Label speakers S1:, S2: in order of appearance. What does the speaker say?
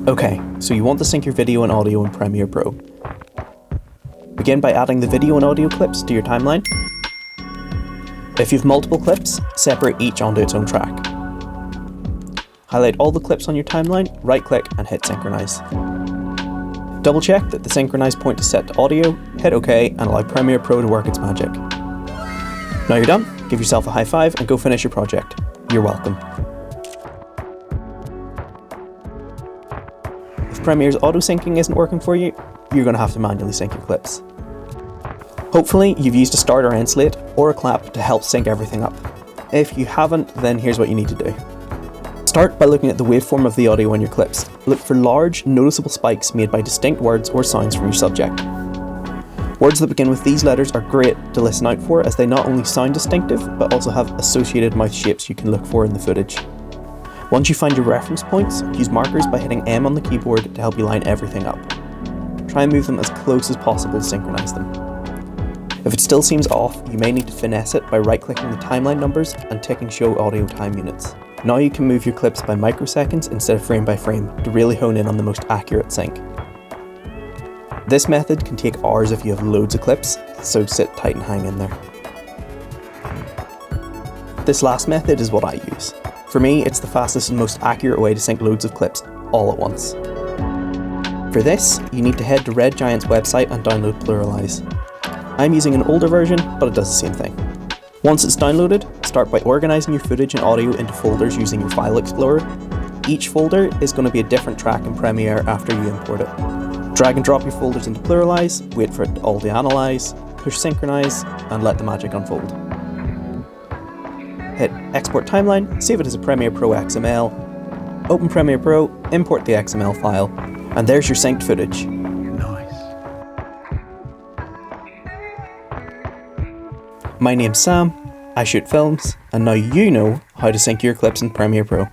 S1: Okay, so you want to sync your video and audio in Premiere Pro. Begin by adding the video and audio clips to your timeline. If you have multiple clips, separate each onto its own track. Highlight all the clips on your timeline, right-click and hit Synchronize. Double check that the Synchronize point is set to audio, hit OK and allow Premiere Pro to work its magic. Now you're done, give yourself a high five and go finish your project. You're welcome. If Premiere's auto-syncing isn't working for you, you're going to have to manually sync your clips. Hopefully you've used a start or end slate or a clap to help sync everything up. If you haven't, then here's what you need to do. Start by looking at the waveform of the audio on your clips. Look for large, noticeable spikes made by distinct words or sounds from your subject. Words that begin with these letters are great to listen out for, as they not only sound distinctive, but also have associated mouth shapes you can look for in the footage. Once you find your reference points, use markers by hitting M on the keyboard to help you line everything up. Try and move them as close as possible to synchronize them. If it still seems off, you may need to finesse it by right-clicking the timeline numbers and ticking Show Audio Time Units. Now you can move your clips by microseconds instead of frame by frame to really hone in on the most accurate sync. This method can take hours if you have loads of clips, so sit tight and hang in there. This last method is what I use. For me, it's the fastest and most accurate way to sync loads of clips all at once. For this, you need to head to Red Giant's website and download Pluralize. I'm using an older version, but it does the same thing. Once it's downloaded, start by organising your footage and audio into folders using your File Explorer. Each folder is going to be a different track in Premiere after you import it. Drag and drop your folders into Pluralize, wait for it all to analyse, push Synchronize, and let the magic unfold. Hit Export Timeline, save it as a Premiere Pro XML, open Premiere Pro, import the XML file, and there's your synced footage.
S2: Nice.
S1: My name's Sam, I shoot films, and now you know how to sync your clips in Premiere Pro.